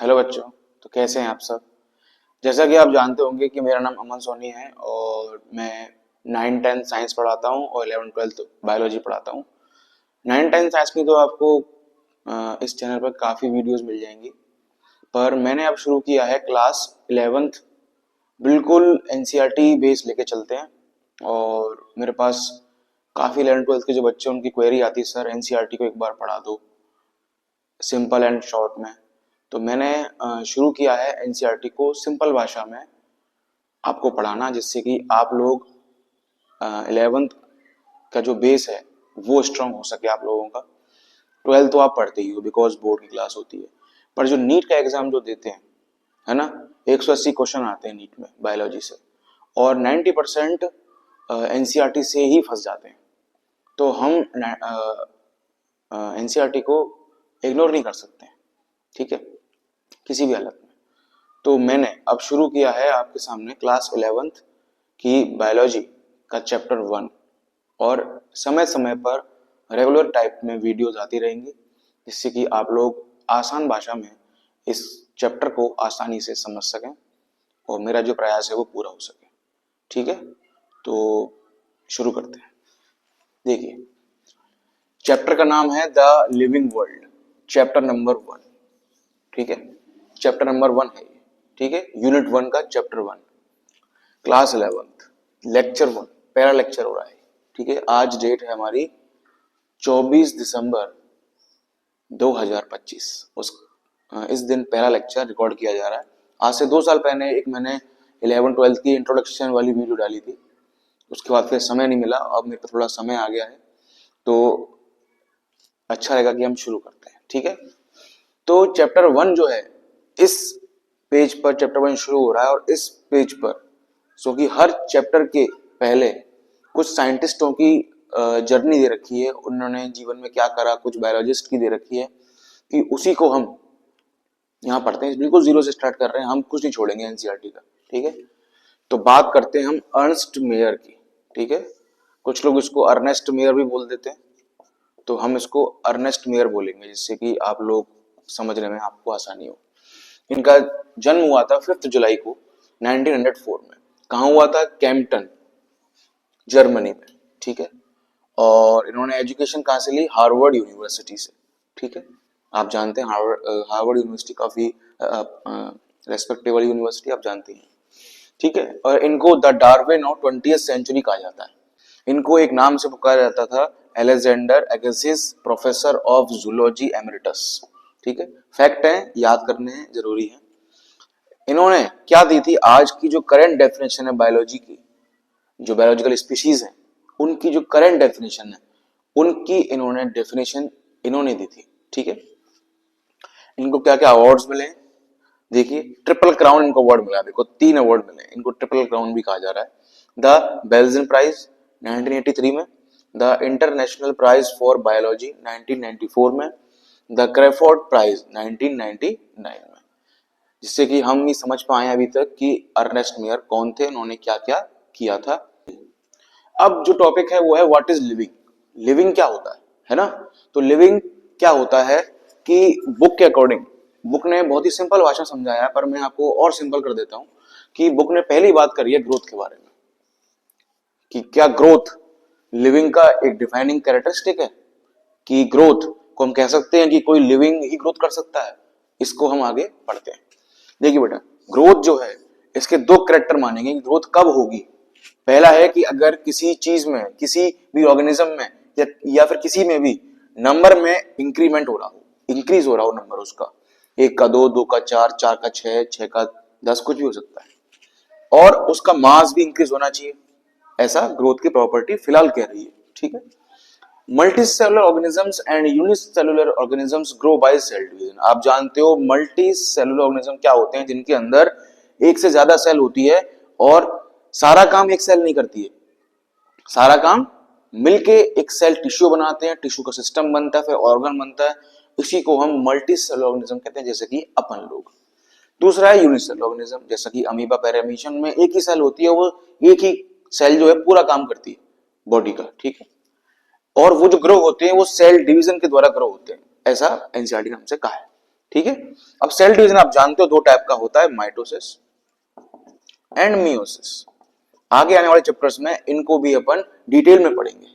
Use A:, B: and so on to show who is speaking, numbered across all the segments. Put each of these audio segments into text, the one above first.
A: Hello बच्चों। तो कैसे हैं आप सब। जैसा कि आप जानते होंगे कि मेरा नाम अमन सोनी है और मैं 9 10 साइंस पढ़ाता हूँ और 11 12 बायोलॉजी पढ़ाता हूँ। 9 10 साइंस की तो आपको इस चैनल पर काफ़ी वीडियोस मिल जाएंगी, पर मैंने अब शुरू किया है क्लास 11th। बिल्कुल एनसीईआरटी बेस लेके चलते हैं और मेरे पास काफ़ी 11 12 के जो बच्चे हैं, उनकी क्वेरी आती है, सर एनसीईआरटी को एक बार पढ़ा दो सिंपल एंड शॉर्ट में। तो मैंने शुरू किया है एनसीईआरटी को सिंपल भाषा में आपको पढ़ाना, जिससे कि आप लोग 11th का जो बेस है वो स्ट्रांग हो सके आप लोगों का। 12th तो आप पढ़ते ही हो बिकॉज बोर्ड की क्लास होती है, पर जो नीट का एग्जाम जो देते हैं, है ना, 180 क्वेश्चन आते हैं नीट में बायोलॉजी से और 90% एनसीईआरटी से ही फंस जाते हैं। तो हम एनसीईआरटी को इग्नोर नहीं कर सकते, ठीक है, किसी भी हालत में। तो मैंने अब शुरू किया है आपके सामने क्लास 11th की बायोलॉजी का चैप्टर 1 और समय समय पर रेगुलर टाइप में वीडियोस आती रहेंगी, जिससे कि आप लोग आसान भाषा में इस चैप्टर को आसानी से समझ सकें और मेरा जो प्रयास है वो पूरा हो सके। ठीक है, तो शुरू करते हैं। देखिए, चैप्टर का नाम है the living world, chapter number 1। ठीक है, चैप्टर नंबर 1 है ये। ठीक है, यूनिट 1 का चैप्टर 1, क्लास 11th, लेक्चर 1, पहला लेक्चर हो रहा है। ठीक है, आज डेट है हमारी 24 दिसंबर 2025। इस दिन पहला लेक्चर रिकॉर्ड किया जा रहा है। आज से 2 साल पहले एक मैंने 11 12 की इंट्रोडक्शन वाली वीडियो डाली थी, उसके बाद फिर समय नहीं मिला। अब मेरे पास थोड़ा समय आ गया है, तो अच्छा रहेगा कि हम शुरू करते हैं। ठीक है, तो चैप्टर 1 जो है, इस पेज पर चैप्टर 1 शुरू हो रहा है और इस पेज पर सो कि हर चैप्टर के पहले कुछ साइंटिस्टों की जर्नी दे रखी है, उन्होंने जीवन में क्या करा, कुछ बायोलॉजिस्ट की दे रखी है, कि उसी को हम यहाँ पढ़ते हैं। बिल्कुल जीरो से स्टार्ट कर रहे हैं, हम कुछ नहीं छोड़ेंगे एनसीईआरटी का। ठीक है, तो बात करते हैं हम अर्नस्ट मेयर की। ठीक है, कुछ लोग इसको अर्नेस्ट मेयर भी बोल देते हैं, तो हम इसको अर्नेस्ट मेयर बोलेंगे, जिससे कि आप लोग समझने में आपको आसानी हो। इनका जन्म हुआ था 5 जुलाई को 1904 में। कहाँ हुआ था? कैम्पटन, जर्मनी में। ठीक है, और इन्होंने एजुकेशन कहाँ से ली? हार्वर्ड यूनिवर्सिटी से। ठीक है, आप जानते हैं हार्वर्ड यूनिवर्सिटी काफी रेस्पेक्टेबल यूनिवर्सिटी, आप जानते हैं। ठीक है, और इनको the Darwin of 20th century कहा जाता है। इनको एक नाम से पुकारा जाता था, Alexander Agassiz, professor of zoology emeritus. ठीक है, फैक्ट है, याद करने हैं, जरूरी है। इन्होंने क्या दी थी? आज की जो करंट डेफिनेशन है बायोलॉजी की, जो बायोलॉजिकल स्पीशीज है, उनकी जो करंट डेफिनेशन है, उनकी इन्होंने डेफिनेशन इन्होंने दी थी। ठीक है, इनको क्या क्या अवार्ड्स मिले? देखिए, ट्रिपल क्राउन इनको अवार्ड मिला। देखो, 3 अवार्ड मिले, इनको ट्रिपल क्राउन भी कहा जा रहा है। द बेल्जियन प्राइज 1983 में, the international prize for biology 1994 में, द क्रेफोर्ड प्राइज 1999 में। जिससे कि हम ये समझ पाए अभी तक कि अर्नेस्ट मेयर कौन थे, उन्होंने क्या क्या किया था। अब जो टॉपिक है वो है व्हाट इज लिविंग। लिविंग क्या होता है ना? तो लिविंग क्या होता है कि बुक के अकॉर्डिंग, बुक ने बहुत ही सिंपल भाषा समझाया है, पर मैं आपको और सिंपल कर देता हूं कि बुक ने पहली बात करी है ग्रोथ के बारे में, कि क्या ग्रोथ लिविंग का एक डिफाइनिंग कैरेक्टरिस्टिक है, कि ग्रोथ को हम कह सकते हैं कि कोई लिविंग ही ग्रोथ कर सकता है। इसको हम आगे पढ़ते हैं। देखिए बेटा, ग्रोथ जो है, इसके 2 कैरेक्टर मानेंगे कि ग्रोथ कब होगी। पहला है कि अगर किसी चीज में, किसी भी ऑर्गेनिज्म में या फिर किसी में भी नंबर में इंक्रीमेंट हो रहा हो, इंक्रीज हो रहा हो नंबर उसका, 1 का 2, 2 का 4, 4 का 6, 6 का 10, कुछ भी हो सकता है, और उसका मास भी इंक्रीज होना चाहिए। ऐसा ग्रोथ की प्रॉपर्टी फिलहाल कह रही है। ठीक है, multicellular organisms and unicellular organisms grow by cell division. आप जानते हो मल्टीसेलुलर ऑर्गेनिज्म क्या होते हैं? जिनके अंदर एक से ज्यादा सेल होती है और सारा काम एक सेल नहीं करती है, सारा काम मिलके एक सेल टिश्यू बनाते हैं, टिश्यू का सिस्टम बनता है, फिर ऑर्गन बनता है। इसी को हम मल्टीसेलुलर ऑर्गेनिज्म कहते हैं, जैसे कि अपन लोग। दूसरा है यूनिसेलुलर ऑर्गेनिज्म, जैसा कि अमीबा, पैरामीशियन में एक ही सेल होती है, वो एक ही सेल जो है पूरा काम करती है बॉडी का। ठीक है, और वो जो ग्रो होते हैं वो सेल डिवीजन के द्वारा ग्रो होते हैं, ऐसा एनसीईआरटी ने हमसे कहा है। ठीक है। अब सेल डिवीजन आप जानते हो दो टाइप का होता है, माइटोसिस एंड मियोसिस। आगे आने वाले चैप्टर्स में इनको भी अपन डिटेल में पढ़ेंगे,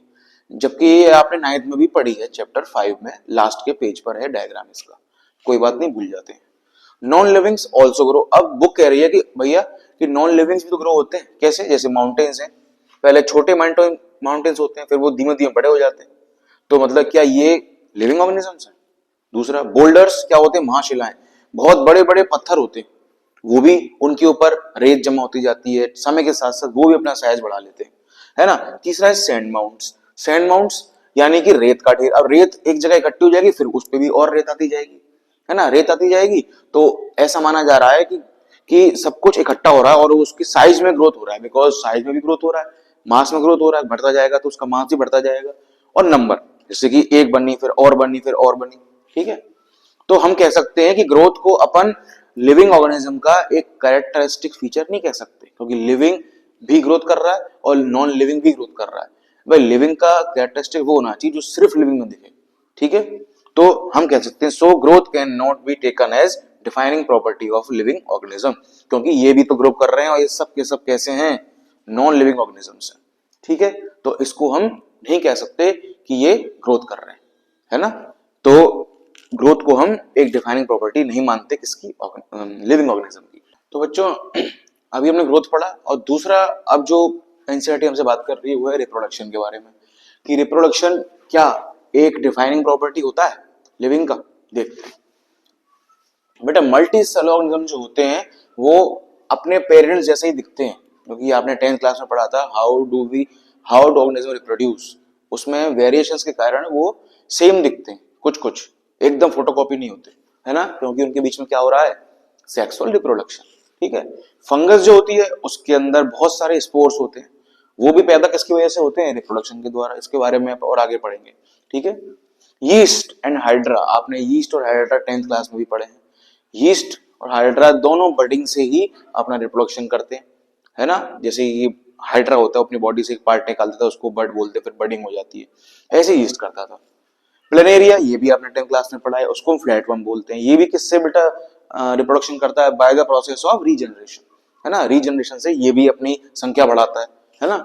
A: जबकि ये आपने 9th में भी पढ़ी है, चैप्टर 5 में लास्ट के पेज पर है डायग्राम इसका, कोई बात नहीं, भूल जाते हैं। Non livings also grow. अब बुक कह रही है कि भैया कि नॉन लिविंग्स भी तो ग्रो होते हैं, कैसे? जैसे माउंटेन्स हैं, पहले छोटे माउंटेन्स होते हैं, फिर वो धीमे धीमे बड़े हो जाते हैं, तो मतलब क्या ये लिविंग ऑर्गेनिजम्स हैं? दूसरा, बोल्डर्स क्या होते हैं? महाशिलाएं, बहुत बड़े बड़े पत्थर होते हैं, वो भी उनके ऊपर रेत जमा होती जाती है, समय के साथ साथ वो भी अपना साइज बढ़ा लेते हैं, है ना। तीसरा है सैंड माउंट्स। सैंड माउंट्स यानी कि रेत का ढेर। अब रेत एक जगह इकट्ठी हो जाएगी, फिर उस पर भी और रेत आती जाएगी, है ना, रेत आती जाएगी, तो ऐसा माना जा रहा है कि सब कुछ इकट्ठा हो रहा है और उसकी साइज में ग्रोथ हो रहा है, बिकॉज साइज में भी ग्रोथ हो रहा है, मास में ग्रोथ हो रहा है, बढ़ता जाएगा तो उसका मास भी बढ़ता जाएगा। और नंबर, जैसे कि एक बनी, फिर और बनी, फिर और बनी, ठीक है। तो हम कह सकते हैं कि ग्रोथ को अपन लिविंग ऑर्गेनिज्म का एक कैरेक्टरिस्टिक फीचर नहीं कह सकते, क्योंकि लिविंग भी ग्रोथ कर रहा है और नॉन लिविंग भी ग्रोथ कर रहा है। भाई लिविंग का कैरेक्टरिस्टिक वो होना चाहिए जो सिर्फ लिविंग में दिखे, ठीक है। तो हम कह सकते हैं so growth can not be taken as defining property of living organism, क्योंकि ये भी तो ग्रो कर रहे हैं और ये सब के सब कैसे हैं? नॉन लिविंग ऑर्गेनिजम्स हैं, ठीक है। तो इसको हम नहीं कह सकते कि ये ग्रोथ कर रहे हैं, है ना। तो ग्रोथ को हम एक डिफाइनिंग प्रॉपर्टी नहीं मानते किसकी? लिविंग ऑर्गेनिज्म की। तो बच्चों अभी हमने ग्रोथ पढ़ा, और दूसरा अब जो एनसीईआरटी हमसे बात कर रही है वो है रिप्रोडक्शन के बारे में, कि रिप्रोडक्शन क्या एक डिफाइनिंग प्रॉपर्टी होता है लिविंग का? देख बेटा, मल्टी सेल ऑर्गेनिज्म जो होते हैं वो अपने पेरेंट्स जैसे ही दिखते हैं, क्योंकि आपने 10th क्लास में पढ़ा था हाउ डू ऑर्गेनिज्म रिप्रोड्यूस, उसमें वेरिएशंस के कारण वो सेम दिखते हैं, कुछ कुछ एकदम फोटोकॉपी नहीं होते, है ना, क्योंकि उनके बीच में क्या हो रहा है? सेक्सुअल रिप्रोडक्शन, ठीक है। फंगस जो होती है उसके अंदर बहुत सारे स्पोर्स होते हैं, वो भी पैदा किसकी वजह से होते हैं? रिप्रोडक्शन के द्वारा। इसके बारे में और आगे पढ़ेंगे, ठीक है। यीस्ट एंड हाइड्रा, आपने यीस्ट और हाइड्रा 10th क्लास में भी पढ़े हैं। यीस्ट और हाइड्रा दोनों बडिंग से ही अपना रिप्रोडक्शन करते हैं, है ना। जैसे ये हाइड्रा होता है अपनी बॉडी से एक पार्ट निकाल देता है, उसको बड बोलते हैं, फिर बडिंग हो जाती है, ऐसे यीस्ट करता था। प्लेनेरिया, ये भी आपने 10th क्लास में पढ़ा है, उसको फ्लैटवर्म बोलते हैं। ये भी किससे बेटा रिप्रोडक्शन करता है? By the process of regeneration, है ना, रीजनरेशन से ये भी अपनी संख्या बढ़ाता है ना।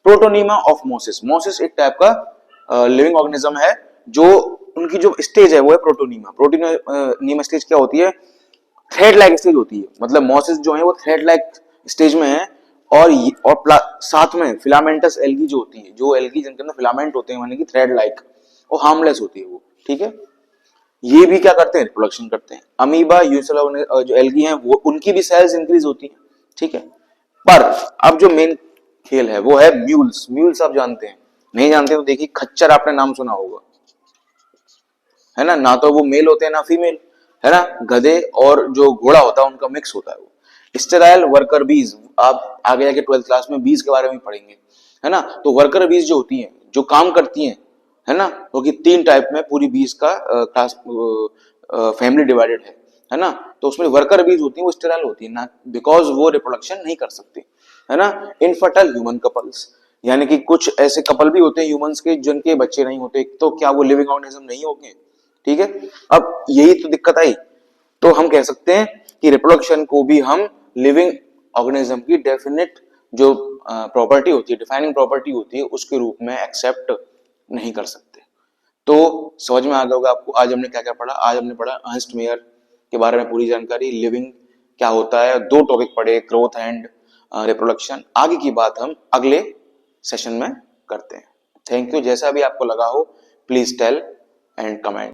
A: प्रोटोनीमा ऑफ मोसिस, मोसिस एक टाइप का लिविंग ऑर्गेनिज्म है, जो उनकी जो स्टेज है वो है प्रोटोनीमा। प्रोटोनीमा स्टेज क्या होती है? थ्रेड लाइक स्टेज होती है, मतलब मोसिस जो है वो थ्रेड लाइक स्टेज में है, और साथ में फिलामेंटस एल्गी जो होती है, जो एल्गी जिनके अंदर फिलामेंट होते हैं, माने कि थ्रेड लाइक, वो हार्मलेस होती है वो, ठीक है। ये भी क्या करते हैं? रिप्रोडक्शन करते हैं। अमीबा, यूनिसेलुलर जो एल्गी हैं वो, उनकी भी सेल्स इंक्रीज होती है, ठीक है। पर अब जो मेन खेल है वो है म्यूल्स। म्यूल्स आप जानते हैं? नहीं जानते तो देखिए, खच्चर आपने नाम सुना होगा, है ना तो वो मेल होते हैं ना फीमेल, है ना। गधे और जो घोड़ा होता है उनका मिक्स होता है वो। स्टेराइल वर्कर बीज, आप आगे जाके 12th क्लास में बीज के बारे में पढ़ेंगे, है ना। तो वर्कर बीज जो होती हैं, जो काम करती हैं, है ना, क्योंकि 3 टाइप में पूरी बीज का क्लास फैमिली डिवाइडेड है ना। तो उसमें वर्कर बीज होती है वो स्टेराइल होती है ना, बिकॉज वो रिप्रोडक्शन नहीं कर सकती, है ना। इनफर्टाइल ह्यूमन कपल्स, यानी कि कुछ ऐसे कपल भी होते हैं ह्यूमंस के जिनके बच्चे नहीं होते, तो क्या वो लिविंग ऑर्गेनिज्म नहीं होंगे? ठीक है। अब यही तो दिक्कत आई, तो हम कह सकते हैं कि रिप्रोडक्शन को भी हम लिविंग ऑर्गेनिज्म की डेफिनेट जो प्रॉपर्टी होती है, डिफाइनिंग प्रॉपर्टी होती है, उसके रूप में एक्सेप्ट नहीं कर सकते। तो समझ में आ गया होगा आपको आज हमने क्या क्या पढ़ा। आज हमने पढ़ा अर्नस्ट मेयर के बारे में पूरी जानकारी, लिविंग क्या होता है, 2 टॉपिक पढ़े, ग्रोथ एंड रिप्रोडक्शन। आगे की बात हम अगले सेशन में करते हैं। Thank you. जैसा भी आपको लगा हो प्लीज टेल एंड कमेंट।